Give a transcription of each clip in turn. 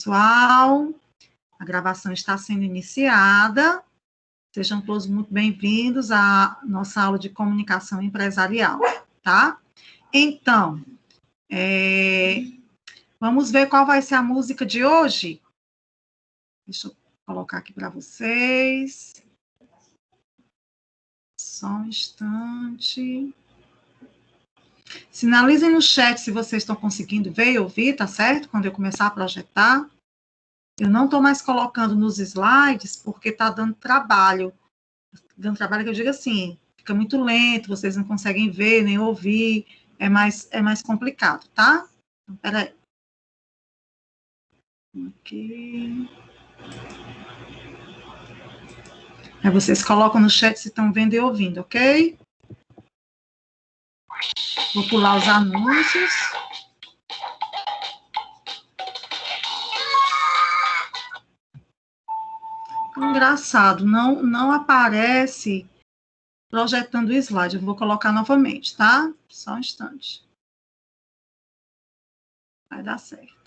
Pessoal, a gravação está sendo iniciada. Sejam todos muito bem-vindos à nossa aula de comunicação empresarial, tá? Então, vamos ver qual vai ser a música de hoje? Deixa eu colocar aqui para vocês. Só um instante. Sinalizem no chat se vocês estão conseguindo ver e ouvir, tá certo? Quando eu começar a projetar. Eu não estou mais colocando nos slides porque está dando trabalho. Dando trabalho que eu digo assim, fica muito lento, vocês não conseguem ver nem ouvir, é mais complicado, tá? Então, peraí. Aqui. Aí vocês colocam no chat se estão vendo e ouvindo, ok? Vou pular os anúncios. Engraçado, não aparece projetando o slide. Eu vou colocar novamente, tá? Só um instante. Vai dar certo.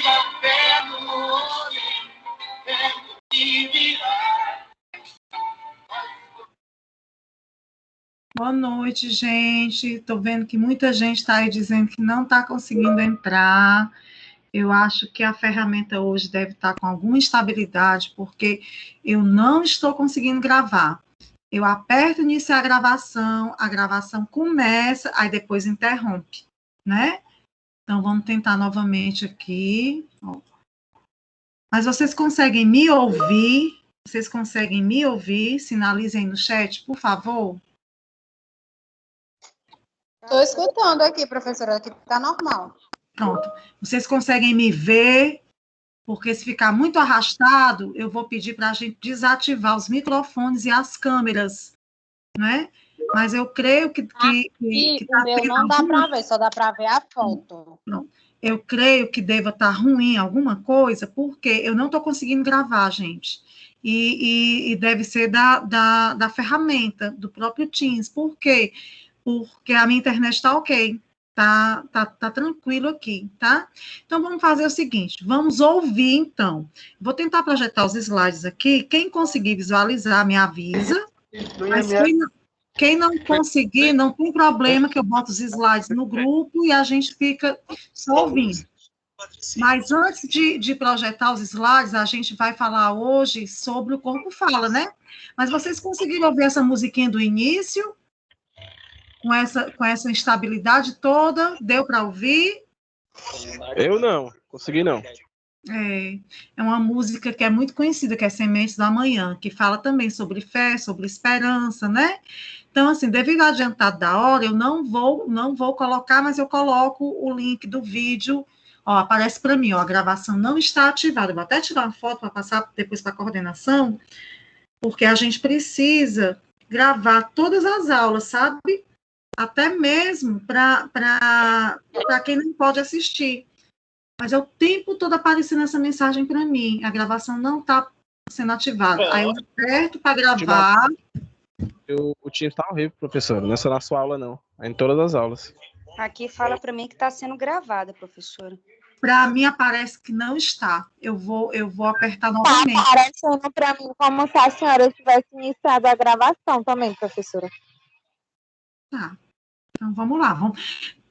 tira fé no homem, é que virá. Boa noite, gente. Estou vendo que muita gente está aí dizendo que não está conseguindo entrar. Eu acho que a ferramenta hoje deve estar com alguma instabilidade, porque eu não estou conseguindo gravar. Eu aperto iniciar a gravação começa, aí depois interrompe, né? Então, vamos tentar novamente aqui. Mas vocês conseguem me ouvir? Vocês conseguem me ouvir? Sinalizem no chat, por favor. Estou escutando aqui, professora, aqui está normal. Pronto. Vocês conseguem me ver? Porque se ficar muito arrastado, eu vou pedir para a gente desativar os microfones e as câmeras, né? Mas eu creio que o meu não dá para ver, só dá para ver a foto. Não. Eu creio que deva estar ruim alguma coisa, porque eu não estou conseguindo gravar, gente. E deve ser da ferramenta, do próprio Teams. Por quê? Porque a minha internet está ok. Tá tranquilo aqui, tá? Então, vamos fazer o seguinte, vamos ouvir, então. Vou tentar projetar os slides aqui. Quem conseguir visualizar, me avisa. Mas quem não conseguir, não tem problema, que eu boto os slides no grupo e a gente fica só ouvindo. Mas antes de projetar os slides, a gente vai falar hoje sobre o Corpo Fala, né? Mas vocês conseguiram ouvir essa musiquinha do início? Com essa instabilidade toda? Deu para ouvir? Eu não, consegui não. É uma música que é muito conhecida, que é Sementes do Amanhã, que fala também sobre fé, sobre esperança, né? Então, assim, devido ao adiantado da hora, eu não vou colocar, mas eu coloco o link do vídeo. Ó, aparece para mim, ó, a gravação não está ativada. Eu vou até tirar uma foto para passar depois para a coordenação, porque a gente precisa gravar todas as aulas, sabe? Até mesmo para quem não pode assistir. Mas é o tempo todo aparecendo essa mensagem para mim. A gravação não está sendo ativada. Aí eu aperto para gravar. O Teams está horrível, professor. Não é só na sua aula, não. É em todas as aulas. Aqui fala para mim que está sendo gravada, professora. Para mim aparece que não está. Eu vou apertar novamente. Está aparecendo para mim como se a senhora tivesse iniciado a gravação também, professora. Tá. Então vamos lá.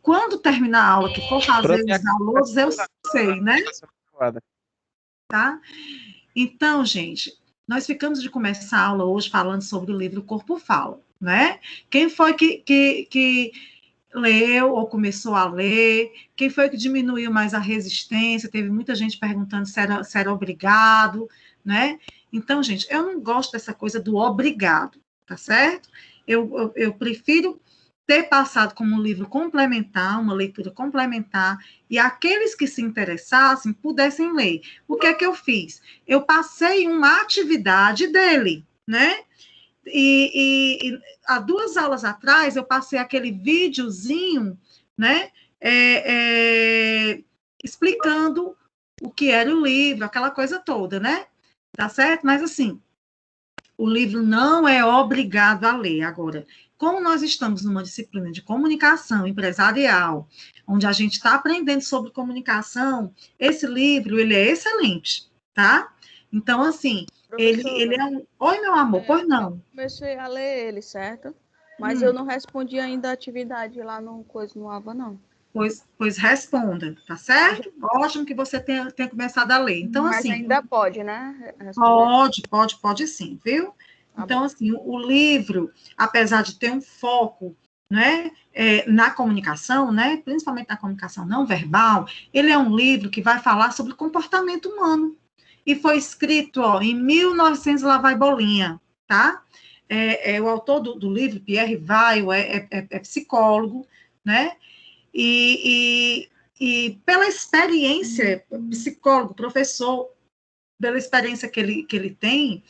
Quando terminar a aula, que for fazer os alunos, eu sei, né? Tá? Então, gente, nós ficamos de começar a aula hoje falando sobre o livro Corpo Fala, né? Quem foi que leu ou começou a ler? Quem foi que diminuiu mais a resistência? Teve muita gente perguntando se era obrigado, né? Então, gente, eu não gosto dessa coisa do obrigado, tá certo? Eu prefiro ter passado como um livro complementar, uma leitura complementar, e aqueles que se interessassem pudessem ler. O que é que eu fiz? Eu passei uma atividade dele, né? E há 2 aulas atrás, eu passei aquele videozinho, né? Explicando o que era o livro, aquela coisa toda, né? Tá certo? Mas, assim, o livro não é obrigado a ler. Agora, como nós estamos numa disciplina de comunicação empresarial, onde a gente está aprendendo sobre comunicação, esse livro, ele é excelente, tá? Então, assim, ele é um... Oi, meu amor, pois não. Eu comecei a ler ele, certo? Mas eu não respondi ainda a atividade lá no AVA, não. Pois responda, tá certo? Ótimo que você tenha começado a ler. Então, mas assim... ainda pode, né? Pode sim, viu? Então, assim, o livro, apesar de ter um foco, né, na comunicação, né, principalmente na comunicação não verbal, ele é um livro que vai falar sobre comportamento humano. E foi escrito, ó, em 1900, lá vai bolinha, tá? O autor do livro, Pierre Weil, é psicólogo, né? E pela experiência, psicólogo, professor, pela experiência que ele tem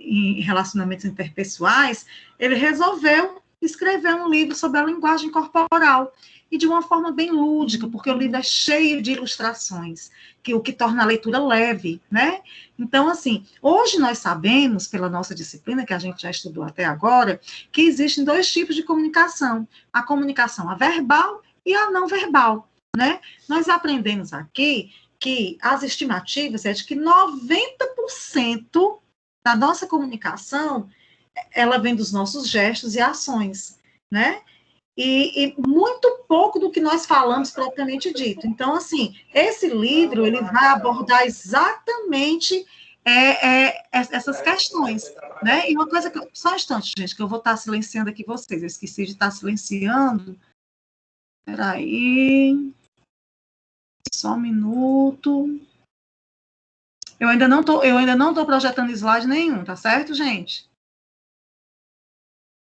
em relacionamentos interpessoais, ele resolveu escrever um livro sobre a linguagem corporal, e de uma forma bem lúdica, porque o livro é cheio de ilustrações, o que torna a leitura leve, né? Então, assim, hoje nós sabemos, pela nossa disciplina, que a gente já estudou até agora, que existem 2 tipos de comunicação, a comunicação verbal e a não verbal, né? Nós aprendemos aqui que as estimativas é de que 90% da nossa comunicação, ela vem dos nossos gestos e ações, né? E muito pouco do que nós falamos propriamente dito. Então, assim, esse livro, ele vai abordar exatamente essas questões, né? E uma coisa que... Só um instante, gente, que eu vou estar silenciando aqui vocês. Eu esqueci de estar silenciando. Espera aí. Só um minuto. Eu ainda não tô projetando slide nenhum, tá certo, gente?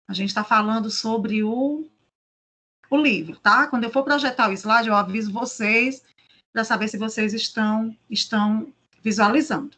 A gente está falando sobre o livro, tá? Quando eu for projetar o slide, eu aviso vocês para saber se vocês estão visualizando.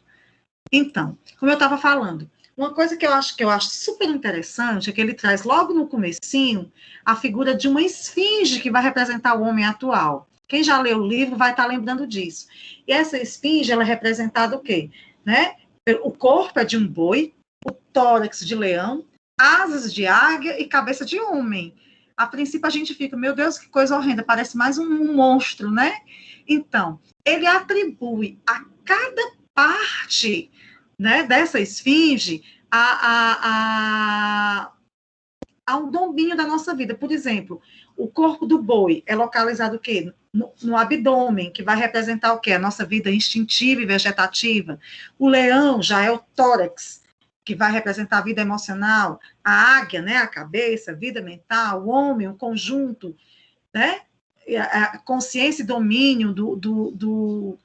Então, como eu estava falando, uma coisa que eu acho super interessante é que ele traz logo no comecinho a figura de uma esfinge que vai representar o homem atual. Quem já leu o livro vai estar lembrando disso. E essa esfinge, ela é representada o quê? Né? O corpo é de um boi, o tórax de leão, asas de águia e cabeça de homem. A princípio a gente fica, meu Deus, que coisa horrenda, parece mais um monstro, né? Então, ele atribui a cada parte, né, dessa esfinge a um domínio da nossa vida. Por exemplo, o corpo do boi é localizado o quê? No abdômen, que vai representar o quê? A nossa vida instintiva e vegetativa. O leão já é o tórax, que vai representar a vida emocional. A águia, né, a cabeça, a vida mental. O homem, o conjunto, né? A consciência e domínio do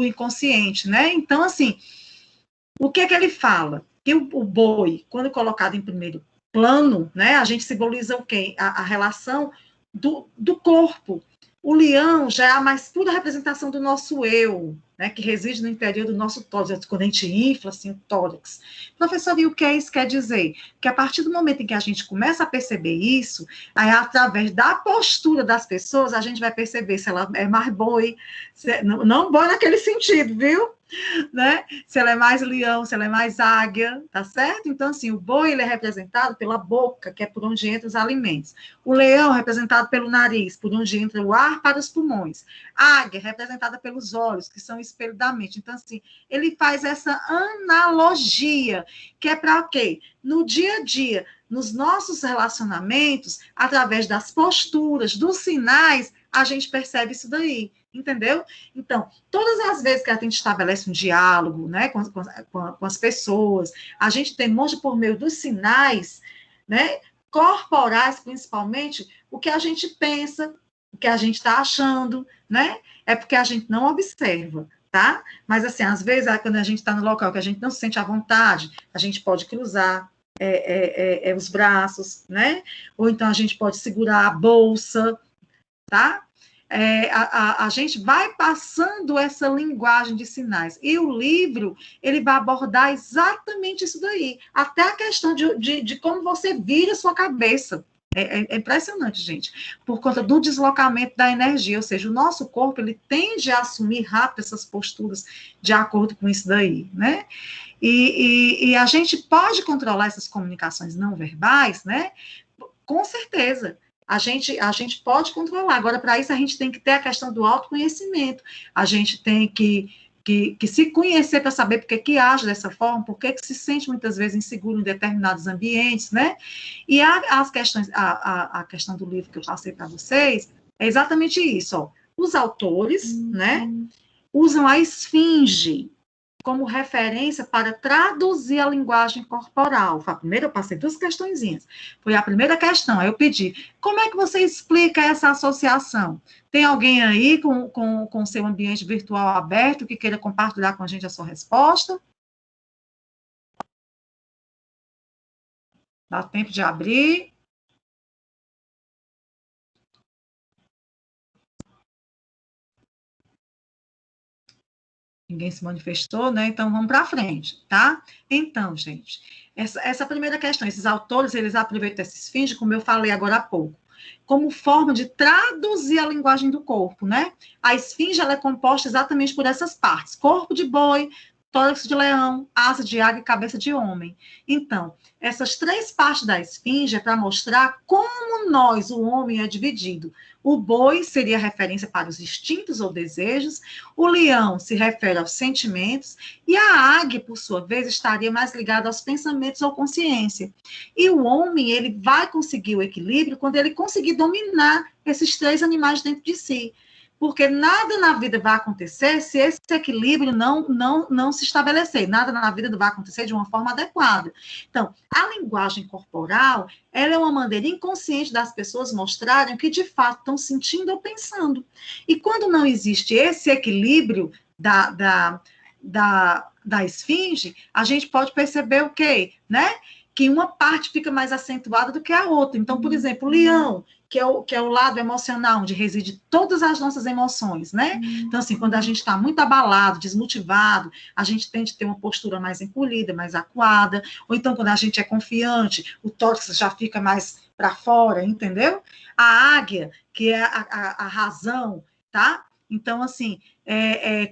inconsciente, né? Então, assim, o que é que ele fala? Que o boi, quando colocado em primeiro plano, né, a gente simboliza o quê? A relação do corpo. O leão já é a mais pura representação do nosso eu, né, que reside no interior do nosso tórax, quando a gente infla assim, o tórax. Professor, e o que isso quer dizer? Que a partir do momento em que a gente começa a perceber isso, aí através da postura das pessoas, a gente vai perceber se ela é mais boi, não boi naquele sentido, viu? Né? Se ela é mais leão, se ela é mais águia, tá certo? Então, assim, o boi, ele é representado pela boca, que é por onde entram os alimentos. O leão, representado pelo nariz, por onde entra o ar para os pulmões. A águia, representada pelos olhos, que são o espelho da mente. Então, assim, ele faz essa analogia, que é para o quê? No dia a dia, nos nossos relacionamentos, através das posturas, dos sinais, a gente percebe isso daí, entendeu? Então, todas as vezes que a gente estabelece um diálogo, né, com as pessoas, a gente demonstra por meio dos sinais, né, corporais, principalmente, o que a gente pensa, o que a gente está achando, né? É porque a gente não observa, tá? Mas, assim, às vezes, quando a gente está no local que a gente não se sente à vontade, a gente pode cruzar os braços, né? Ou então a gente pode segurar a bolsa, tá? A gente vai passando essa linguagem de sinais. E o livro, ele vai abordar exatamente isso daí. Até a questão de como você vira a sua cabeça. É impressionante, gente. Por conta do deslocamento da energia. Ou seja, o nosso corpo, ele tende a assumir rápido essas posturas de acordo com isso daí, né? E a gente pode controlar essas comunicações não verbais, né? Com certeza. A gente pode controlar. Agora, para isso, a gente tem que ter a questão do autoconhecimento. A gente tem que se conhecer para saber por que age dessa forma, por que se sente muitas vezes inseguro em determinados ambientes, né? E a questão do livro que eu passei para vocês é exatamente isso. Ó. Os autores, né, usam a esfinge como referência para traduzir a linguagem corporal. Primeiro eu passei 2 questõezinhas. Foi a primeira questão, aí eu pedi, como é que você explica essa associação? Tem alguém aí com seu ambiente virtual aberto que queira compartilhar com a gente a sua resposta? Dá tempo de abrir. Ninguém se manifestou, né? Então, vamos para frente, tá? Então, gente, essa primeira questão, esses autores, eles aproveitam essa esfinge, como eu falei agora há pouco, como forma de traduzir a linguagem do corpo, né? A esfinge, ela é composta exatamente por essas partes, corpo de boi, tórax de leão, asa de águia e cabeça de homem. Então, essas 3 partes da esfinge é para mostrar como nós, o homem, é dividido. O boi seria referência para os instintos ou desejos, o leão se refere aos sentimentos, e a águia, por sua vez, estaria mais ligada aos pensamentos ou consciência. E o homem, ele vai conseguir o equilíbrio quando ele conseguir dominar esses três animais dentro de si. Porque nada na vida vai acontecer se esse equilíbrio não se estabelecer. Nada na vida vai acontecer de uma forma adequada. Então, a linguagem corporal, ela é uma maneira inconsciente das pessoas mostrarem o que de fato estão sentindo ou pensando. E quando não existe esse equilíbrio da esfinge, a gente pode perceber o quê? Né? Que uma parte fica mais acentuada do que a outra. Então, por exemplo, o leão, que é o lado emocional, onde reside todas as nossas emoções, né? Então, assim, quando a gente está muito abalado, desmotivado, a gente tende a ter uma postura mais encolhida, mais acuada, ou então, quando a gente é confiante, o tórax já fica mais para fora, entendeu? A águia, que é a razão, tá? Então, assim,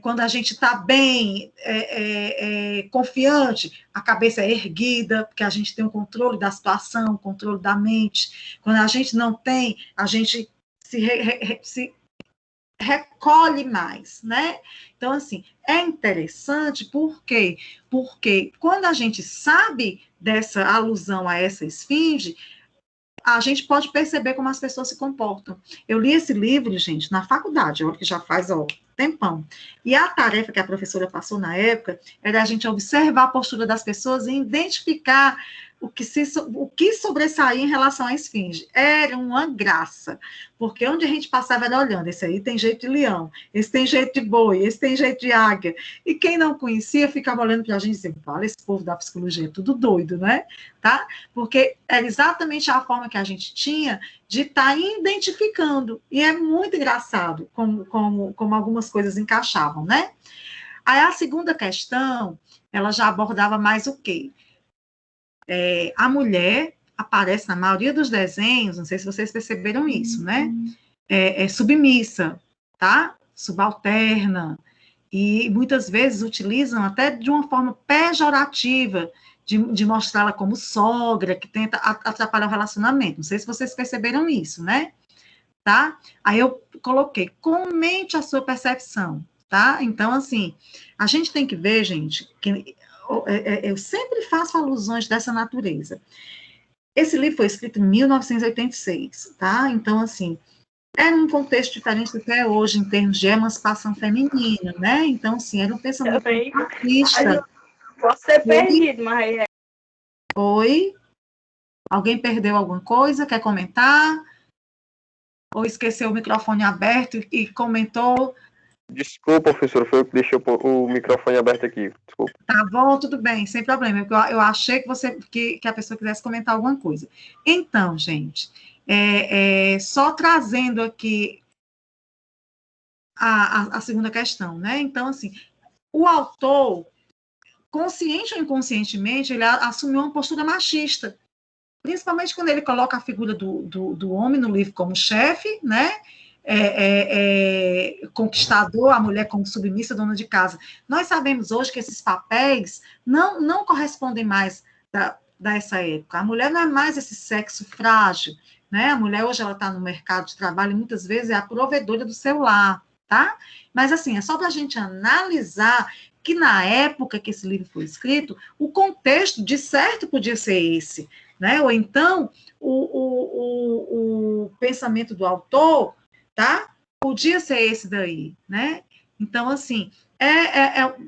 quando a gente está bem, confiante, a cabeça é erguida, porque a gente tem o controle da situação, o controle da mente. Quando a gente não tem, a gente se recolhe mais, né? Então, assim, é interessante, por quê? Porque quando a gente sabe dessa alusão a essa esfinge, a gente pode perceber como as pessoas se comportam. Eu li esse livro, gente, na faculdade, olha que já faz, tempão. E a tarefa que a professora passou na época era a gente observar a postura das pessoas e identificar o que sobressaía em relação à esfinge. Era uma graça, porque onde a gente passava era olhando, esse aí tem jeito de leão, esse tem jeito de boi, esse tem jeito de águia. E quem não conhecia ficava olhando para a gente e dizendo, fala, esse povo da psicologia é tudo doido, né? Tá? Porque era exatamente a forma que a gente tinha de estar identificando. E é muito engraçado como algumas coisas encaixavam, né? Aí a segunda questão, ela já abordava mais o quê? A mulher aparece na maioria dos desenhos, não sei se vocês perceberam isso, né? É submissa, tá? Subalterna, e muitas vezes utilizam até de uma forma pejorativa de mostrá-la como sogra, que tenta atrapalhar o relacionamento. Não sei se vocês perceberam isso, né? Tá? Aí eu coloquei, comente a sua percepção, tá? Então, assim, a gente tem que ver, gente, que eu sempre faço alusões dessa natureza. Esse livro foi escrito em 1986, tá? Então, assim, era um contexto diferente do que é hoje, em termos de emancipação feminina, né? Então, assim, era um pensamento machista. Você perdido, mas Oi? Alguém perdeu alguma coisa? Quer comentar? Ou esqueceu o microfone aberto e comentou? Desculpa, professor, foi eu que deixei o microfone aberto aqui. Desculpa. Tá bom, tudo bem, sem problema. Eu achei que a pessoa quisesse comentar alguma coisa. Então, gente, só trazendo aqui a segunda questão, né? Então, assim, o autor, consciente ou inconscientemente, ele assumiu uma postura machista, principalmente quando ele coloca a figura do homem no livro como chefe, né? Conquistador, a mulher como submissa, dona de casa. Nós sabemos hoje que esses papéis não correspondem mais dessa época. A mulher não é mais esse sexo frágil, né? A mulher hoje ela está no mercado de trabalho e muitas vezes é a provedora do seu lar, tá? Mas assim, é só para a gente analisar que na época que esse livro foi escrito, o contexto de certo podia ser esse, né? Ou então o pensamento do autor, tá? Podia ser esse daí, né? Então, assim,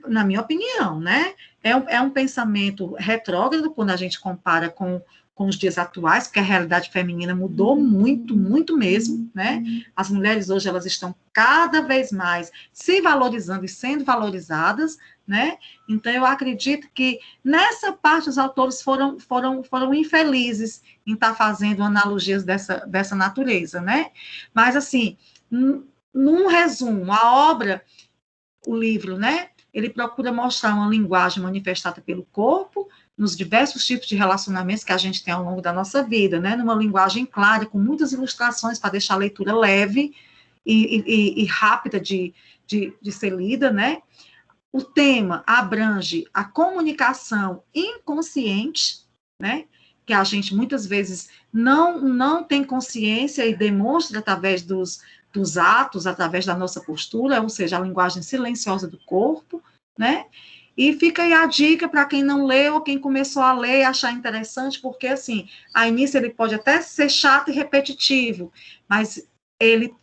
na minha opinião, né? É um pensamento retrógrado quando a gente compara com os dias atuais, porque a realidade feminina mudou muito, muito mesmo, né? As mulheres hoje, elas estão cada vez mais se valorizando e sendo valorizadas, né? Então, eu acredito que nessa parte os autores foram infelizes em estar fazendo analogias dessa natureza, né? Mas, assim, num resumo, a obra, o livro, né? Ele procura mostrar uma linguagem manifestada pelo corpo, nos diversos tipos de relacionamentos que a gente tem ao longo da nossa vida, né? Numa linguagem clara, com muitas ilustrações para deixar a leitura leve e rápida de ser lida, né? O tema abrange a comunicação inconsciente, né? que a gente muitas vezes não tem consciência e demonstra através dos atos, através da nossa postura, ou seja, a linguagem silenciosa do corpo, né? E fica aí a dica para quem não leu ou quem começou a ler e achar interessante, porque, assim, a início ele pode até ser chato e repetitivo, mas ele,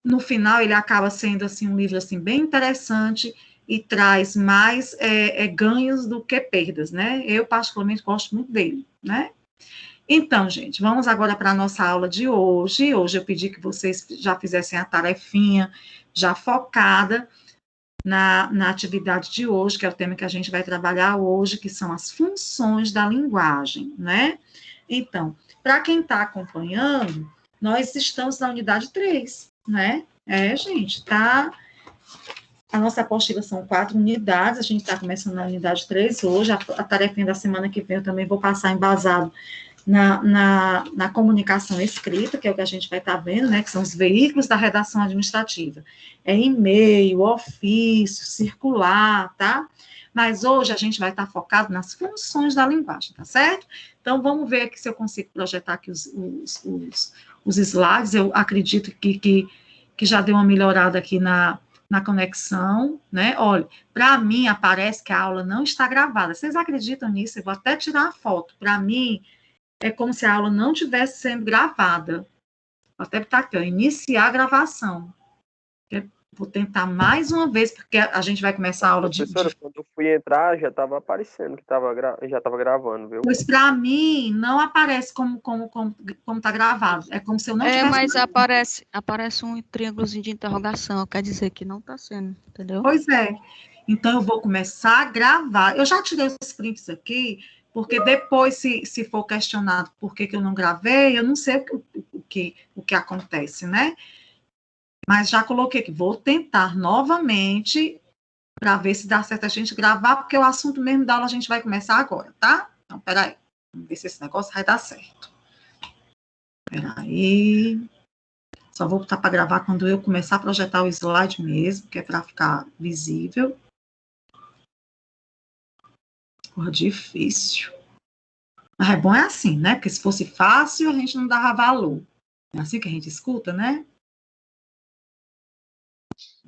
no final, ele acaba sendo, assim, um livro, assim, bem interessante e traz mais ganhos do que perdas, né? Eu, particularmente, gosto muito dele, né? Então, gente, vamos agora para a nossa aula de hoje. Hoje eu pedi que vocês já fizessem a tarefinha já focada na atividade de hoje, que é o tema que a gente vai trabalhar hoje, que são as funções da linguagem, né? Então, para quem está acompanhando, nós estamos na unidade 3, né? Gente, tá... A nossa apostila são 4 unidades, a gente está começando na unidade 3 hoje, a tarefinha da semana que vem eu também vou passar embasado na comunicação escrita, que é o que a gente vai estar vendo, né, que são os veículos da redação administrativa. É e-mail, ofício, circular, tá? Mas hoje a gente vai estar focado nas funções da linguagem, tá certo? Então, vamos ver aqui se eu consigo projetar aqui os slides. Eu acredito que já deu uma melhorada aqui na conexão, né? Olha, para mim aparece que a aula não está gravada. Vocês acreditam nisso? Eu vou até tirar a foto. Para mim, é como se a aula não estivesse sendo gravada. Vou até botar aqui, ó, iniciar a gravação. Vou tentar mais uma vez, porque a gente vai começar a aula de... Professora, quando eu fui entrar, já estava aparecendo que já estava gravando, viu? Pois para mim, não aparece como está gravado. É como se eu não tivesse... Mas aparece um triângulozinho de interrogação, quer dizer que não está sendo, entendeu? Pois é. Então, eu vou começar a gravar. Eu já tirei os prints aqui, porque depois, se for questionado por que eu não gravei, eu não sei o que acontece, né? Mas já coloquei aqui, vou tentar novamente para ver se dá certo a gente gravar, porque o assunto mesmo da aula a gente vai começar agora, tá? Então, peraí, vamos ver se esse negócio vai dar certo. Peraí. Só vou botar para gravar quando eu começar a projetar o slide mesmo, que é para ficar visível. Porra, difícil. Mas é bom é assim, né? Porque se fosse fácil, a gente não dava valor. É assim que a gente escuta, né?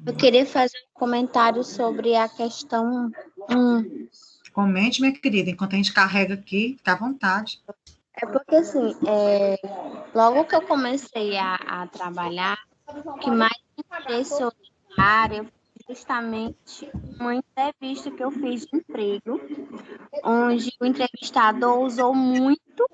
Eu queria fazer um comentário sobre a questão 1. Comente, minha querida, enquanto a gente carrega aqui, fica à vontade. É porque, assim, logo que eu comecei a trabalhar, o que mais me interessou na área foi justamente uma entrevista que eu fiz de emprego, onde o entrevistador usou muito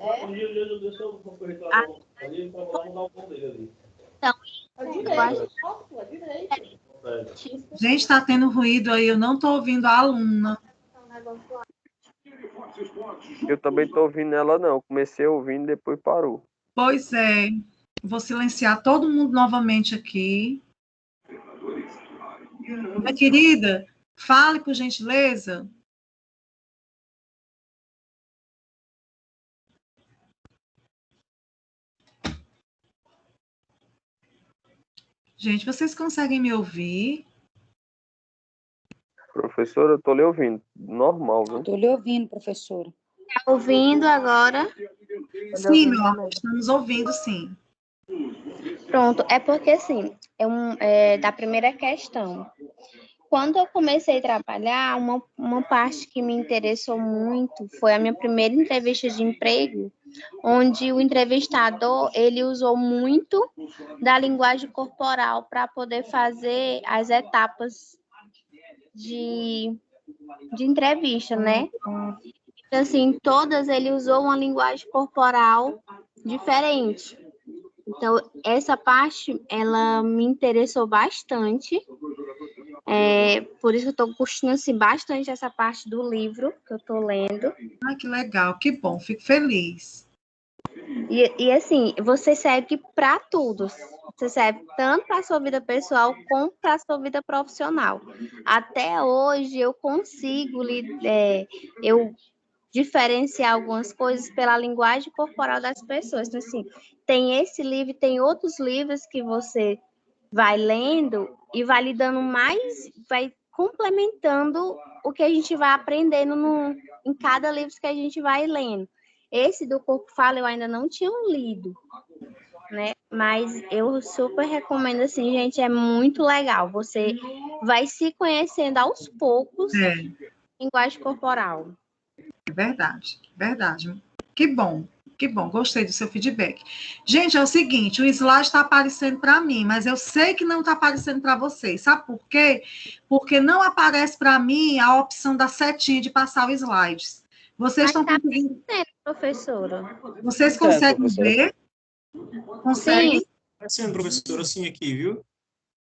Gente, está tendo ruído aí, eu não estou ouvindo a aluna. Eu também estou ouvindo ela, não. Comecei ouvindo, depois parou. Pois é. Vou silenciar todo mundo novamente aqui. Minha querida, fale, por gentileza. Gente, vocês conseguem me ouvir? Professora, eu estou lhe ouvindo. Normal, viu? Estou lhe ouvindo, professora. Tá ouvindo agora? Sim, meu amor, estamos ouvindo, sim. Pronto, é porque, assim, da primeira questão. Quando eu comecei a trabalhar, uma parte que me interessou muito foi a minha primeira entrevista de emprego, onde o entrevistador, ele usou muito da linguagem corporal para poder fazer as etapas de entrevista, né? Então, assim, todas ele usou uma linguagem corporal diferente. Então, essa parte, ela me interessou bastante. Por isso eu estou curtindo assim, bastante essa parte do livro que eu estou lendo. Ai, que legal, que bom, fico feliz. E assim, você serve para tudo. Você serve tanto para a sua vida pessoal como para a sua vida profissional. Até hoje eu consigo eu diferenciar algumas coisas pela linguagem corporal das pessoas. Então, assim, tem esse livro, tem outros livros que você vai lendo e vai lhe dando mais, vai complementando o que a gente vai aprendendo em cada livro que a gente vai lendo. Esse do Corpo Fala eu ainda não tinha lido, né? Mas eu super recomendo, assim, gente, é muito legal. Você vai se conhecendo aos poucos linguagem corporal. Verdade, verdade. Que bom, gostei do seu feedback. Gente, é o seguinte, o slide está aparecendo para mim, mas eu sei que não está aparecendo para vocês. Sabe por quê? Porque não aparece para mim a opção da setinha de passar os slides. Vocês estão conseguindo... professora. Vocês conseguem ver? Conseguem? Sim. Tá sendo, professora, assim aqui, viu?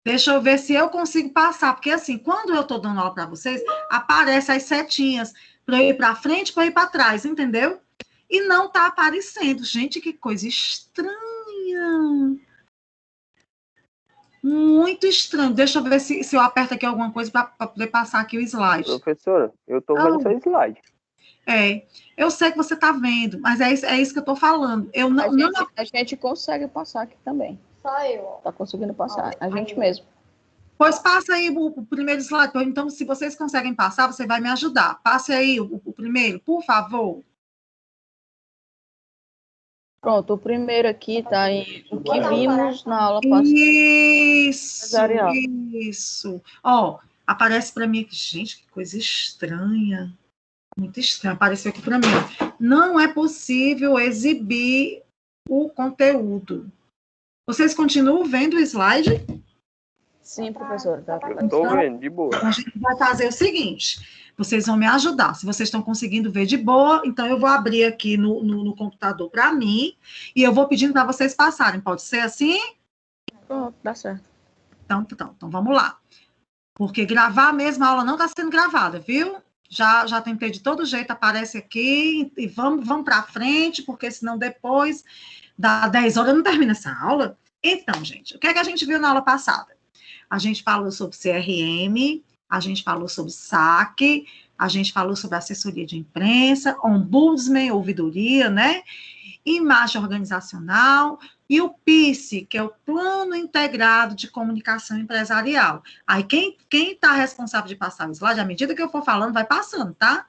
Deixa eu ver se eu consigo passar, porque assim, quando eu estou dando aula para vocês, aparecem as setinhas para eu ir para frente, para eu ir para trás, entendeu? E não está aparecendo. Gente, que coisa estranha. Muito estranho. Deixa eu ver se eu aperto aqui alguma coisa para poder passar aqui o slide. Professora, eu tô vendo seu slide. Eu sei que você está vendo, mas é isso que eu estou falando. Eu não, A gente consegue passar aqui também. Só eu. Tá conseguindo passar, a gente mesmo. Pois passa aí o primeiro slide. Então, se vocês conseguem passar, você vai me ajudar. Passe aí o primeiro, por favor. Pronto, o primeiro aqui tá aí, o que vimos na aula passada. Isso. Ó, aparece para mim aqui. Gente, que coisa estranha. Muito estranho. Apareceu aqui para mim. Não é possível exibir o conteúdo. Vocês continuam vendo o slide? Sim, professora. Tá. Tô vendo, de boa. A gente vai fazer o seguinte. Vocês vão me ajudar. Se vocês estão conseguindo ver de boa, então eu vou abrir aqui no computador para mim e eu vou pedindo para vocês passarem. Pode ser assim? Pronto, dá certo. Então, vamos lá. Porque gravar mesmo, a aula não está sendo gravada, viu? Já tentei de todo jeito, aparece aqui e vamos para frente, porque senão depois dá 10 horas não termina essa aula. Então, gente, o que é que a gente viu na aula passada? A gente falou sobre CRM, a gente falou sobre SAC, a gente falou sobre assessoria de imprensa, ombudsman, ouvidoria, né? Imagem organizacional e o PICE, que é o Plano Integrado de Comunicação Empresarial. Aí, quem está responsável de passar o slide, à medida que eu for falando, vai passando, tá?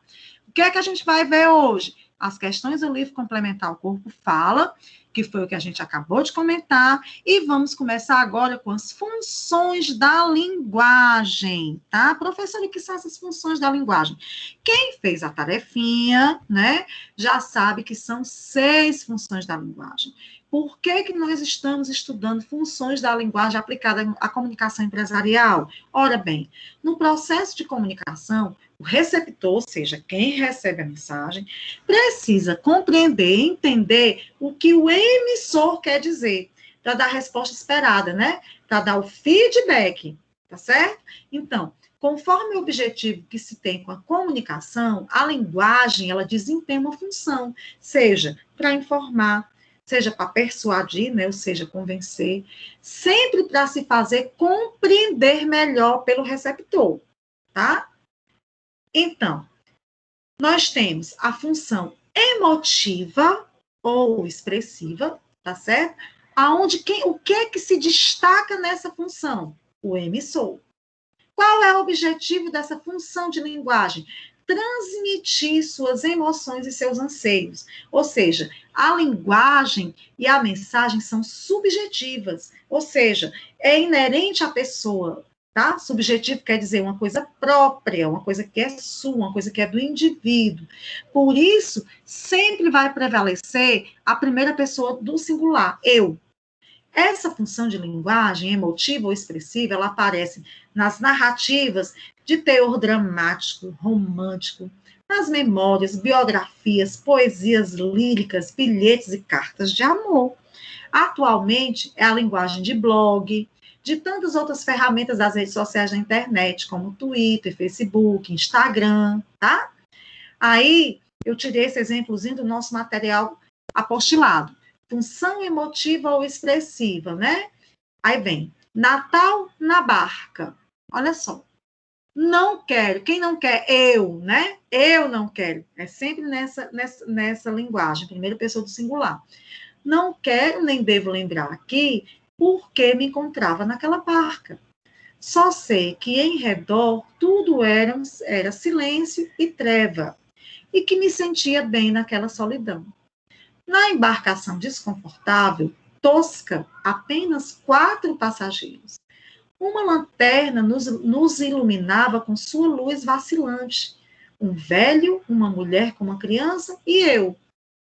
O que é que a gente vai ver hoje? As questões do livro complementar O Corpo Fala, que foi o que a gente acabou de comentar, e vamos começar agora com as funções da linguagem, tá? Professora, o que são essas funções da linguagem? Quem fez a tarefinha, né, já sabe que são 6 funções da linguagem. Por que nós estamos estudando funções da linguagem aplicada à comunicação empresarial? Ora bem, no processo de comunicação, o receptor, ou seja, quem recebe a mensagem, precisa compreender e entender o que o emissor quer dizer, para dar a resposta esperada, né? Para dar o feedback, tá certo? Então, conforme o objetivo que se tem com a comunicação, a linguagem, ela desempenha uma função, seja para informar, seja para persuadir, né, ou seja, convencer, sempre para se fazer compreender melhor pelo receptor, tá? Então, nós temos a função emotiva ou expressiva, tá certo? Aonde o que é que se destaca nessa função? O emissor. Qual é o objetivo dessa função de linguagem? Transmitir suas emoções e seus anseios. Ou seja, a linguagem e a mensagem são subjetivas, ou seja, é inerente à pessoa, tá? Subjetivo quer dizer uma coisa própria, uma coisa que é sua, uma coisa que é do indivíduo. Por isso, sempre vai prevalecer a primeira pessoa do singular, eu. Essa função de linguagem emotiva ou expressiva, ela aparece nas narrativas de teor dramático, romântico, nas memórias, biografias, poesias líricas, bilhetes e cartas de amor. Atualmente, é a linguagem de blog, de tantas outras ferramentas das redes sociais da internet, como Twitter, Facebook, Instagram, tá? Aí, eu tirei esse exemplozinho do nosso material apostilado. Função emotiva ou expressiva, né? Aí vem, Natal na barca. Olha só. Não quero. Quem não quer? Eu, né? Eu não quero. É sempre nessa linguagem, primeira pessoa do singular. Não quero, nem devo lembrar aqui, porque me encontrava naquela barca. Só sei que em redor tudo era silêncio e treva. e que me sentia bem naquela solidão. Na embarcação desconfortável, tosca, apenas 4 passageiros. Uma lanterna nos iluminava com sua luz vacilante. Um velho, uma mulher com uma criança e eu.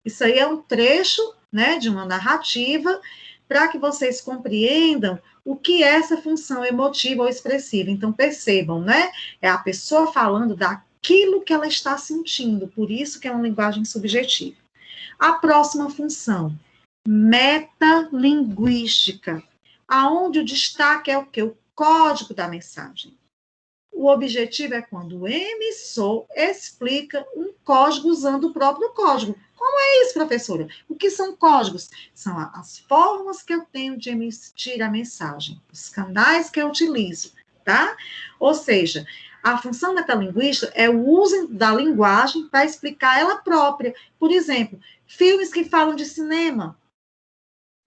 Isso aí é um trecho, né, de uma narrativa para que vocês compreendam o que é essa função emotiva ou expressiva. Então, percebam, né? É a pessoa falando daquilo que ela está sentindo, por isso que é uma linguagem subjetiva. A próxima função, metalinguística, aonde o destaque é o quê? O código da mensagem. O objetivo é quando o emissor explica um código usando o próprio código. Como é isso, professora? O que são códigos? São as formas que eu tenho de emitir a mensagem, os canais que eu utilizo, tá? Ou seja, a função metalinguística é o uso da linguagem para explicar ela própria. Por exemplo, filmes que falam de cinema,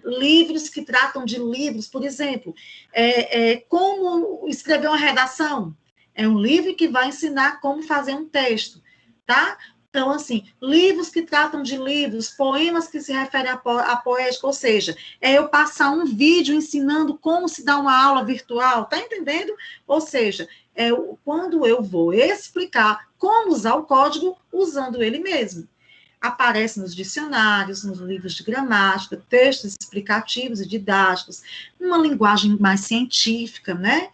livros que tratam de livros, por exemplo, como escrever uma redação. É um livro que vai ensinar como fazer um texto, tá? Então, assim, livros que tratam de livros, poemas que se referem à poética, ou seja, é eu passar um vídeo ensinando como se dá uma aula virtual, tá entendendo? Ou seja, quando eu vou explicar como usar o código usando ele mesmo. Aparece nos dicionários, nos livros de gramática, textos explicativos e didáticos, uma linguagem mais científica, né?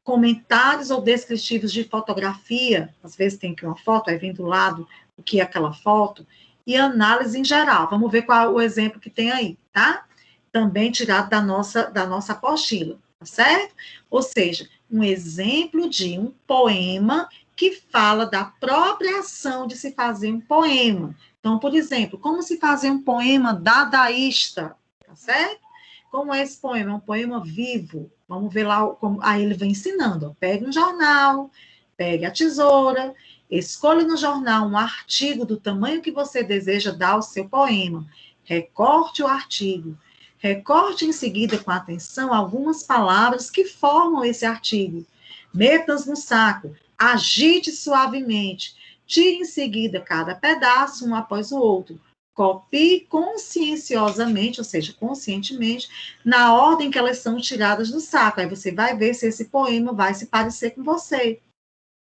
Comentários ou descritivos de fotografia, às vezes tem aqui uma foto, aí vem do lado o que é aquela foto, e análise em geral. Vamos ver qual é o exemplo que tem aí, tá? Também tirado da nossa apostila, tá certo? Ou seja, um exemplo de um poema que fala da própria ação de se fazer um poema. Então, por exemplo, como se fazer um poema dadaísta, tá certo? Como é esse poema? É um poema vivo. Vamos ver lá, aí ele vem ensinando. Ó. Pegue um jornal, pegue a tesoura, escolha no jornal um artigo do tamanho que você deseja dar ao seu poema. Recorte o artigo. Recorte em seguida com atenção algumas palavras que formam esse artigo. Meta-as no saco. Agite suavemente. Tire em seguida cada pedaço, um após o outro. Copie conscienciosamente, ou seja, conscientemente, na ordem que elas são tiradas do saco. Aí você vai ver se esse poema vai se parecer com você,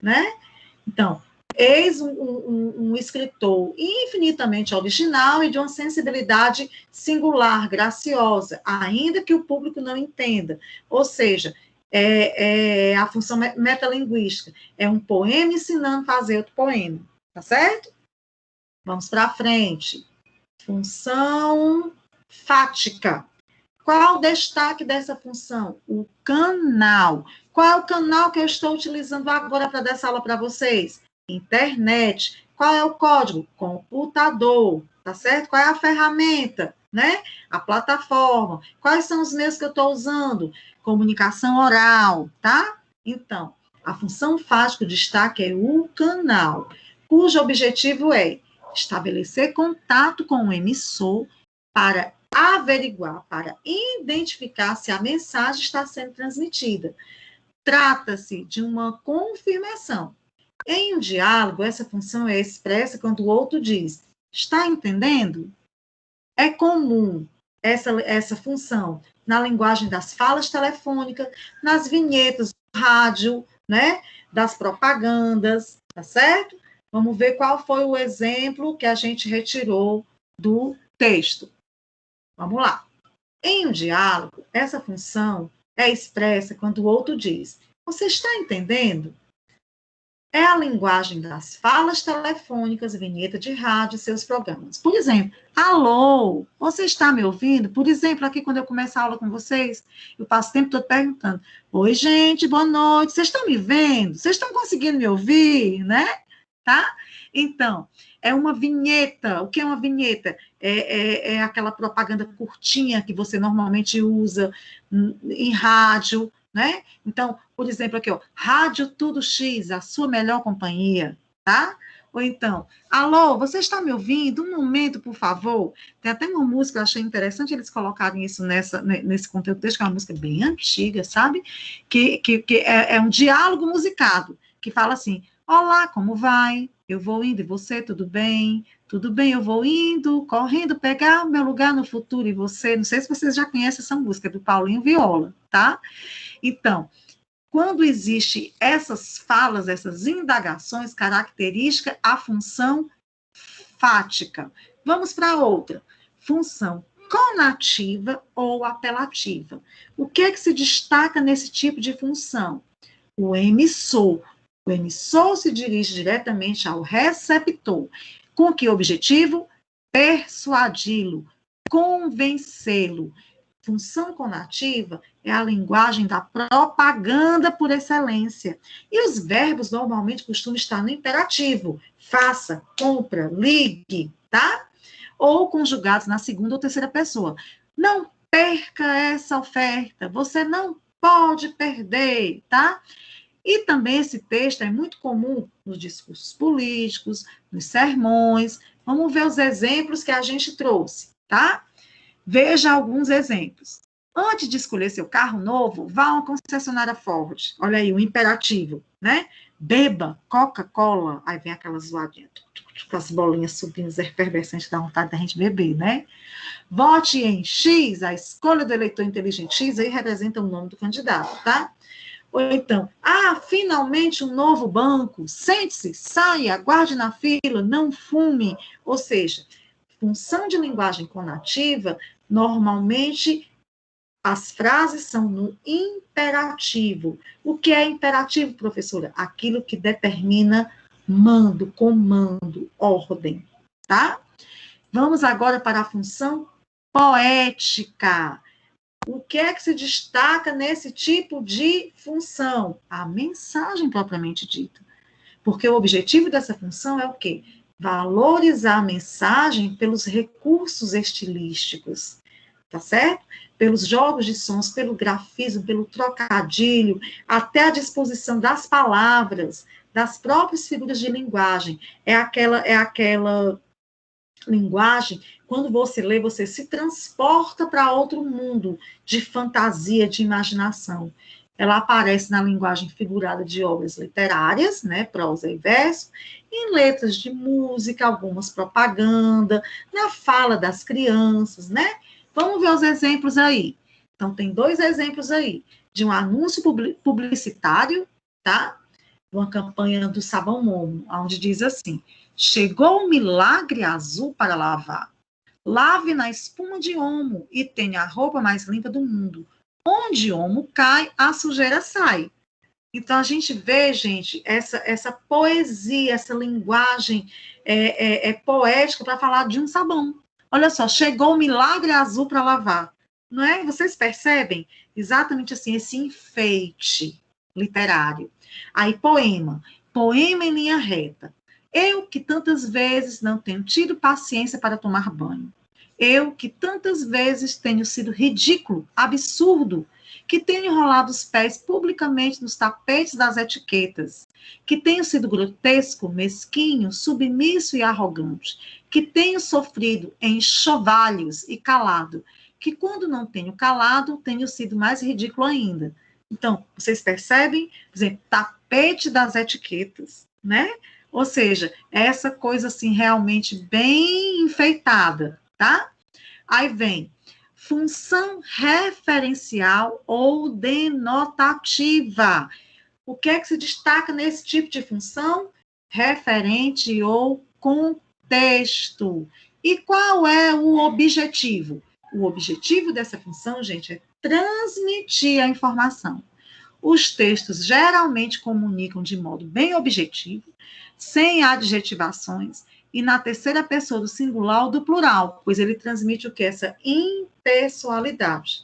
né? Então, eis um escritor infinitamente original e de uma sensibilidade singular, graciosa, ainda que o público não entenda. Ou seja, a função metalinguística. É um poema ensinando a fazer outro poema, tá certo? Vamos para frente. Função fática. Qual o destaque dessa função? O canal. Qual é o canal que eu estou utilizando agora para dar essa aula para vocês? Internet. Qual é o código? Computador. Tá certo? Qual é a ferramenta? Né? A plataforma. Quais são os meios que eu estou usando? Comunicação oral, tá? Então, a função fática, o destaque é o canal, cujo objetivo é estabelecer contato com o emissor para averiguar, para identificar se a mensagem está sendo transmitida. Trata-se de uma confirmação. Em um diálogo, essa função é expressa quando o outro diz, está entendendo? É comum essa função na linguagem das falas telefônicas, nas vinhetas do rádio, né, das propagandas, tá certo? Vamos ver qual foi o exemplo que a gente retirou do texto. Vamos lá. Em um diálogo, essa função é expressa quando o outro diz, você está entendendo? É a linguagem das falas telefônicas, vinheta de rádio e seus programas. Por exemplo, alô, você está me ouvindo? Por exemplo, aqui quando eu começo a aula com vocês, eu passo o tempo todo perguntando, oi gente, boa noite, vocês estão me vendo? Vocês estão conseguindo me ouvir, né? Tá? Então, é uma vinheta. O que é uma vinheta? É aquela propaganda curtinha que você normalmente usa em rádio, né? Então, por exemplo, aqui, ó, Rádio Tudo X, a sua melhor companhia, tá? Ou então, alô, você está me ouvindo? Um momento, por favor. Tem até uma música, eu achei interessante eles colocarem isso nesse conteúdo, que é uma música bem antiga, sabe? Que é um diálogo musicado, que fala assim, olá, como vai? Eu vou indo e você, tudo bem? Tudo bem, eu vou indo, correndo, pegar o meu lugar no futuro e você. Não sei se vocês já conhecem essa música, do Paulinho Viola, tá? Então, quando existe essas falas, essas indagações, característica a função fática. Vamos para outra. Função conativa ou apelativa. O que é que se destaca nesse tipo de função? O emissor. O emissor se dirige diretamente ao receptor. Com que objetivo? Persuadi-lo, convencê-lo. Função conativa é a linguagem da propaganda por excelência. E os verbos normalmente costumam estar no imperativo. Faça, compra, ligue, tá? Ou conjugados na segunda ou terceira pessoa. Não perca essa oferta, você não pode perder, tá? E também esse texto é muito comum nos discursos políticos, nos sermões. Vamos ver os exemplos que a gente trouxe, tá? Veja alguns exemplos. Antes de escolher seu carro novo, vá a uma concessionária Ford. Olha aí, o imperativo, né? Beba Coca-Cola. Aí vem aquela zoadinha, com as bolinhas subindo, efervescentes, dá vontade da gente beber, né? Vote em X, a escolha do eleitor inteligente X aí representa o nome do candidato, tá? Ou então, finalmente um novo banco. Sente-se, saia, aguarde na fila, não fume. Ou seja, função de linguagem conativa, normalmente as frases são no imperativo. O que é imperativo, professora? Aquilo que determina mando, comando, ordem, tá? Vamos agora para a função poética. O que é que se destaca nesse tipo de função? A mensagem propriamente dita. Porque o objetivo dessa função é o quê? Valorizar a mensagem pelos recursos estilísticos, tá certo? Pelos jogos de sons, pelo grafismo, pelo trocadilho, até a disposição das palavras, das próprias figuras de linguagem. É aquela linguagem, quando você lê, você se transporta para outro mundo de fantasia, de imaginação. Ela aparece na linguagem figurada de obras literárias, né, prosa e verso, em letras de música, algumas propaganda, na fala das crianças, né? Vamos ver os exemplos aí. Então, tem 2 exemplos aí, de um anúncio publicitário, tá? Uma campanha do sabão Momo, onde diz assim: chegou o milagre azul para lavar. Lave na espuma de Omo e tenha a roupa mais limpa do mundo. Onde Omo cai, a sujeira sai. Então, a gente vê, gente, essa poesia, essa linguagem poética para falar de um sabão. Olha só, chegou o milagre azul para lavar. Não é? Vocês percebem? Exatamente assim, esse enfeite literário. Aí, poema. Poema em linha reta. Eu que tantas vezes não tenho tido paciência para tomar banho. Eu que tantas vezes tenho sido ridículo, absurdo, que tenho enrolado os pés publicamente nos tapetes das etiquetas, que tenho sido grotesco, mesquinho, submisso e arrogante, que tenho sofrido em enxovalhos e calado, que quando não tenho calado, tenho sido mais ridículo ainda. Então, vocês percebem? Por exemplo, tapete das etiquetas, né? Ou seja, essa coisa assim realmente bem enfeitada, tá? Aí vem função referencial ou denotativa. O que é que se destaca nesse tipo de função? Referente ou contexto. E qual é o objetivo? O objetivo dessa função, gente, é transmitir a informação. Os textos geralmente comunicam de modo bem objetivo, sem adjetivações, e na terceira pessoa do singular ou do plural, pois ele transmite o que? Essa impessoalidade.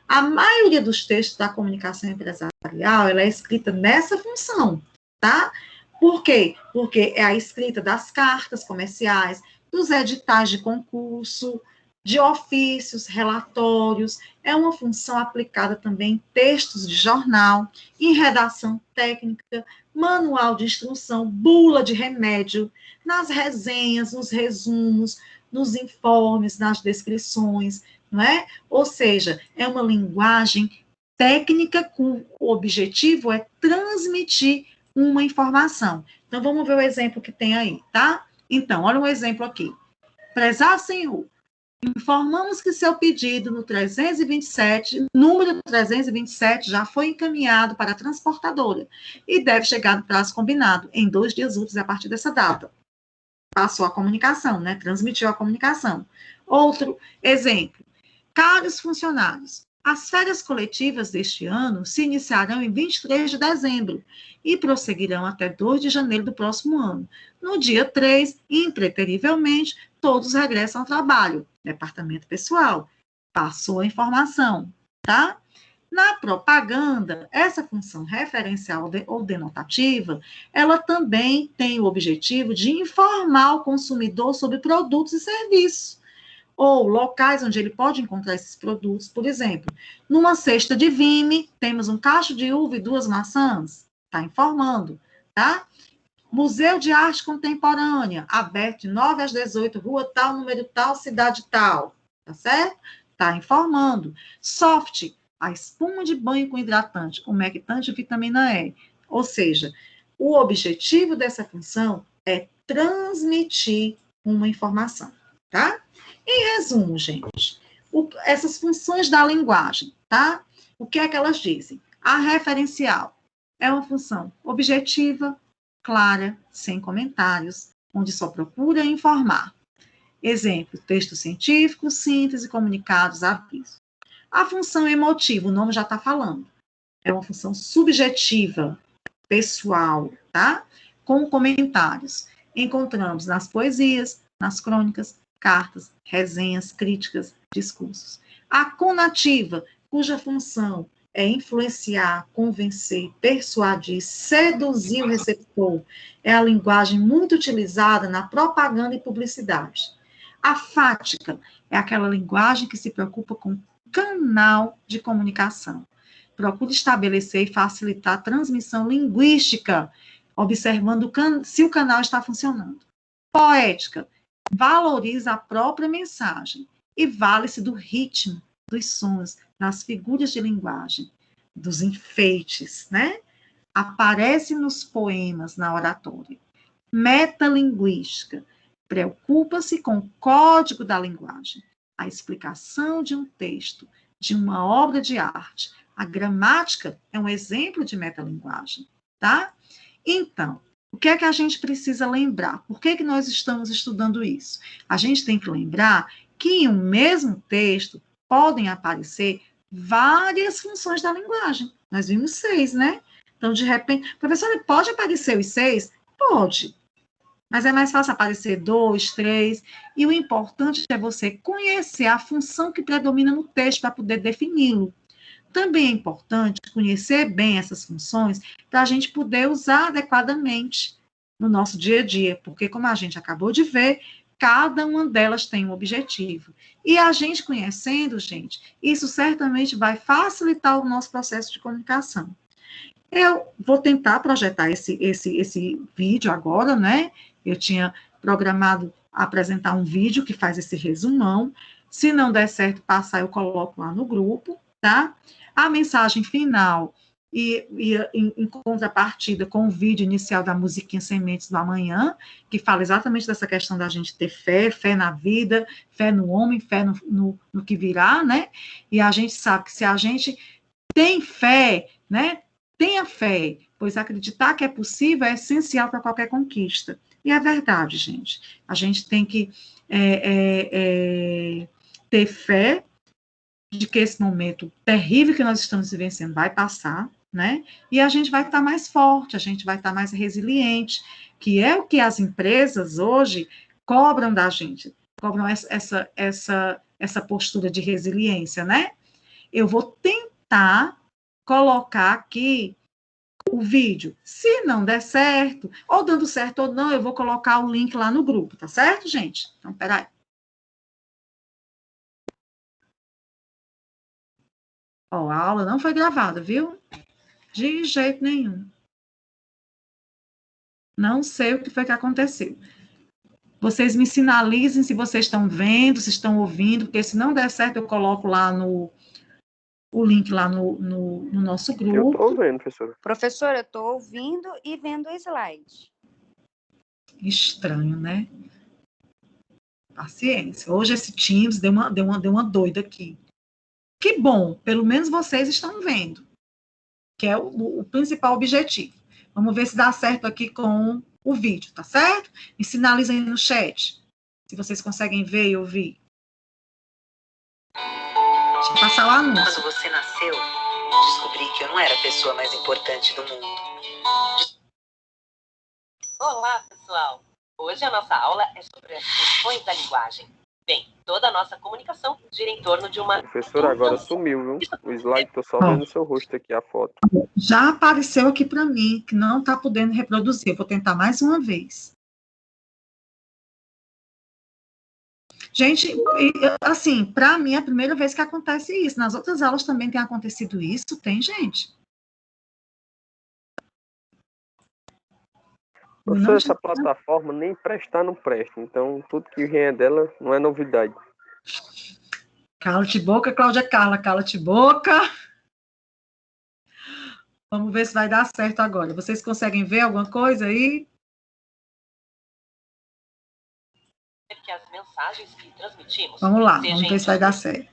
A maioria dos textos da comunicação empresarial, ela é escrita nessa função, tá? Por quê? Porque é a escrita das cartas comerciais, dos editais de concurso, de ofícios, relatórios, é uma função aplicada também em textos de jornal, em redação técnica, manual de instrução, bula de remédio, nas resenhas, nos resumos, nos informes, nas descrições, não é? Ou seja, é uma linguagem técnica com o objetivo é transmitir uma informação. Então, vamos ver o exemplo que tem aí, tá? Então, olha um exemplo aqui. Prezado senhor, informamos que seu pedido no 327, número 327, já foi encaminhado para a transportadora e deve chegar no prazo combinado, em 2 dias úteis a partir dessa data. Passou a comunicação, né? Transmitiu a comunicação. Outro exemplo. Caros funcionários, as férias coletivas deste ano se iniciarão em 23 de dezembro e prosseguirão até 2 de janeiro do próximo ano. No dia 3, impreterivelmente, todos regressam ao trabalho. Departamento pessoal. Passou a informação, tá? Na propaganda, essa função referencial ou denotativa, ela também tem o objetivo de informar o consumidor sobre produtos e serviços, ou locais onde ele pode encontrar esses produtos. Por exemplo, numa cesta de vime, temos um cacho de uva e 2 maçãs. Está informando, tá? Museu de Arte Contemporânea, aberto de 9 às 18, rua tal, número tal, cidade tal. Tá certo? Está informando. Soft, a espuma de banho com hidratante, umectante de vitamina E. Ou seja, o objetivo dessa função é transmitir uma informação, tá? Em resumo, gente, essas funções da linguagem, tá? O que é que elas dizem? A referencial é uma função objetiva, clara, sem comentários, onde só procura informar. Exemplo, texto científico, síntese, comunicados, aviso. A função emotiva, o nome já está falando, é uma função subjetiva, pessoal, tá? Com comentários. Encontramos nas poesias, nas crônicas, cartas, resenhas, críticas, discursos. A conativa, cuja função é influenciar, convencer, persuadir, seduzir o receptor, é a linguagem muito utilizada na propaganda e publicidade. A fática é aquela linguagem que se preocupa com canal de comunicação. Procura estabelecer e facilitar a transmissão linguística, observando se o canal está funcionando. Poética valoriza a própria mensagem e vale-se do ritmo, dos sons, das figuras de linguagem, dos enfeites, né? Aparece nos poemas, na oratória. Metalinguística preocupa-se com o código da linguagem, a explicação de um texto, de uma obra de arte. A gramática é um exemplo de metalinguagem, tá? Então, o que é que a gente precisa lembrar? Por que nós estamos estudando isso? A gente tem que lembrar que em um mesmo texto podem aparecer várias funções da linguagem. Nós vimos 6, né? Então, de repente, professora, pode aparecer os 6? Pode. Mas é mais fácil aparecer 2, 3. E o importante é você conhecer a função que predomina no texto para poder defini-lo. Também é importante conhecer bem essas funções para a gente poder usar adequadamente no nosso dia a dia, porque, como a gente acabou de ver, cada uma delas tem um objetivo. E a gente conhecendo, gente, isso certamente vai facilitar o nosso processo de comunicação. Eu vou tentar projetar esse vídeo agora, né? Eu tinha programado apresentar um vídeo que faz esse resumão. Se não der certo passar, eu coloco lá no grupo, tá? A mensagem final e em contrapartida com o vídeo inicial da musiquinha Sementes do Amanhã, que fala exatamente dessa questão da gente ter fé, fé na vida, fé no homem, fé no que virá, né? E a gente sabe que se a gente tem fé, né? Tenha fé, pois acreditar que é possível é essencial para qualquer conquista. E é verdade, gente. A gente tem que ter fé de que esse momento terrível que nós estamos vivenciando vai passar, né? E a gente vai estar mais forte, a gente vai estar mais resiliente, que é o que as empresas hoje cobram da gente, cobram essa postura de resiliência, né? Eu vou tentar colocar aqui o vídeo. Se não der certo, ou dando certo ou não, eu vou colocar o link lá no grupo, tá certo, gente? Então, peraí. Ó, a aula não foi gravada, viu? De jeito nenhum. Não sei o que foi que aconteceu. Vocês me sinalizem se vocês estão vendo, se estão ouvindo, porque se não der certo, eu coloco lá o link lá no nosso grupo. Eu estou vendo, professora. Professora, eu estou ouvindo e vendo o slide. Estranho, né? Paciência. Hoje esse Teams deu uma doida aqui. Que bom, pelo menos vocês estão vendo, que é o principal objetivo. Vamos ver se dá certo aqui com o vídeo, tá certo? Me sinalizem no chat, se vocês conseguem ver e ouvir. Deixa eu passar o anúncio. Quando você nasceu, descobri que eu não era a pessoa mais importante do mundo. Olá, pessoal! Hoje a nossa aula é sobre as funções da linguagem. Bem, toda a nossa comunicação gira em torno de uma... Professor, agora sumiu, viu? O slide, tô só vendo o seu rosto aqui, a foto. Já apareceu aqui para mim, que não está podendo reproduzir. Eu vou tentar mais uma vez. Gente, assim, para mim é a primeira vez que acontece isso. Nas outras aulas também tem acontecido isso? Tem, gente? Professor, essa plataforma nem prestar não presta. Então, tudo que vem dela não é novidade. Cala-te boca, Cláudia Carla, cala-te boca. Vamos ver se vai dar certo agora. Vocês conseguem ver alguma coisa aí? que as mensagens que transmitimos... Vamos lá, vamos ver se vai dar certo.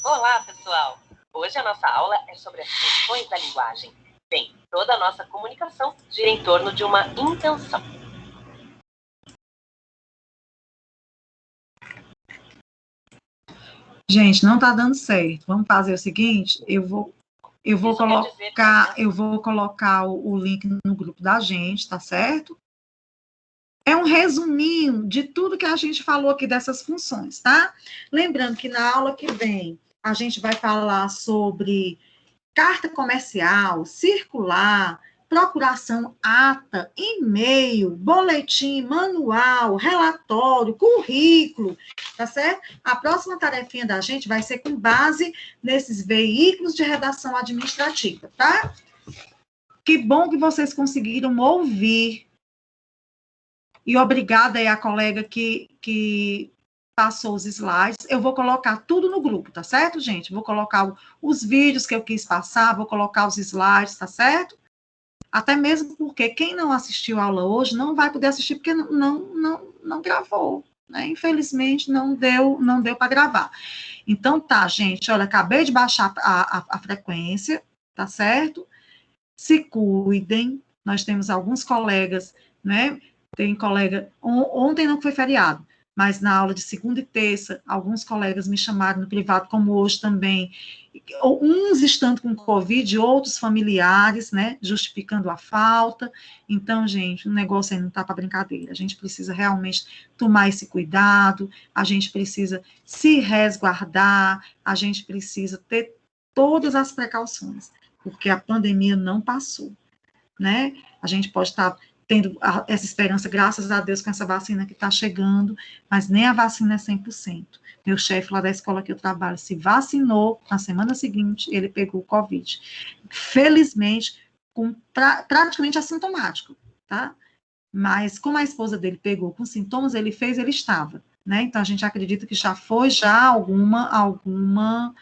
Olá, pessoal! Hoje a nossa aula é sobre as funções da linguagem. Bem, toda a nossa comunicação gira em torno de uma intenção. Gente, não está dando certo. Vamos fazer o seguinte, eu vou colocar o link no grupo da gente, tá certo? É um resuminho de tudo que a gente falou aqui dessas funções, tá? Lembrando que na aula que vem a gente vai falar sobre carta comercial, circular, procuração, ata, e-mail, boletim, manual, relatório, currículo, tá certo? A próxima tarefinha da gente vai ser com base nesses veículos de redação administrativa, tá? Que bom que vocês conseguiram ouvir. E obrigada aí a colega que passou os slides. Eu vou colocar tudo no grupo, tá certo, gente? Vou colocar os vídeos que eu quis passar, vou colocar os slides, tá certo? Até mesmo porque quem não assistiu a aula hoje não vai poder assistir porque não gravou, né? Infelizmente não deu para gravar. Então tá, gente, olha, acabei de baixar a frequência, tá certo? Se cuidem, nós temos alguns colegas, né? Tem colega, ontem não foi feriado, mas na aula de segunda e terça, alguns colegas me chamaram no privado, como hoje também, uns estando com Covid, outros familiares, né, justificando a falta. Então, gente, o negócio aí não tá para brincadeira, a gente precisa realmente tomar esse cuidado, a gente precisa se resguardar, a gente precisa ter todas as precauções, porque a pandemia não passou, né, a gente pode estar tendo essa esperança, graças a Deus, com essa vacina que está chegando, mas nem a vacina é 100%. Meu chefe lá da escola que eu trabalho se vacinou, na semana seguinte, ele pegou o Covid. Felizmente, praticamente assintomático, tá? Mas, como a esposa dele pegou com sintomas, ele estava, né? Então, a gente acredita que já foi alguma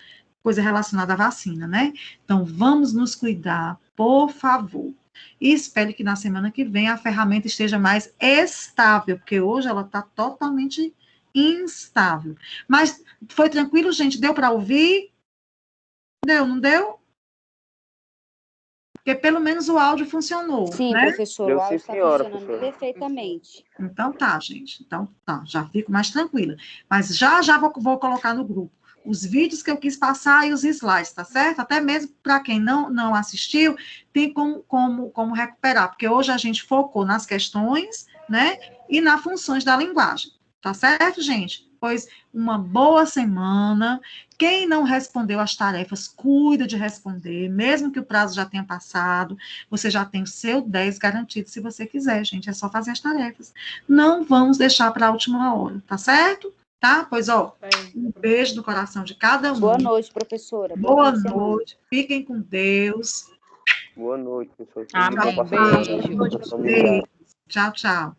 coisa relacionada à vacina, né? Então, vamos nos cuidar, por favor. E espero que na semana que vem a ferramenta esteja mais estável, porque hoje ela está totalmente instável. Mas foi tranquilo, gente? Deu para ouvir? Deu, não deu? Porque pelo menos o áudio funcionou. Sim, né? professor, o áudio está funcionando perfeitamente. Então tá, gente. Então tá, já fico mais tranquila. Mas já vou colocar no grupo os vídeos que eu quis passar e os slides, tá certo? Até mesmo para quem não assistiu, tem como recuperar, porque hoje a gente focou nas questões, né, e nas funções da linguagem, tá certo, gente? Pois uma boa semana. Quem não respondeu as tarefas, cuida de responder, mesmo que o prazo já tenha passado, você já tem o seu 10 garantido, se você quiser, gente, é só fazer as tarefas. Não vamos deixar para a última hora, tá certo? Tá? Pois, ó, um beijo no coração de cada um. Boa noite, professora. Boa noite. Fiquem com Deus. Boa noite, professor. Amém. Beijo. Tchau, tchau.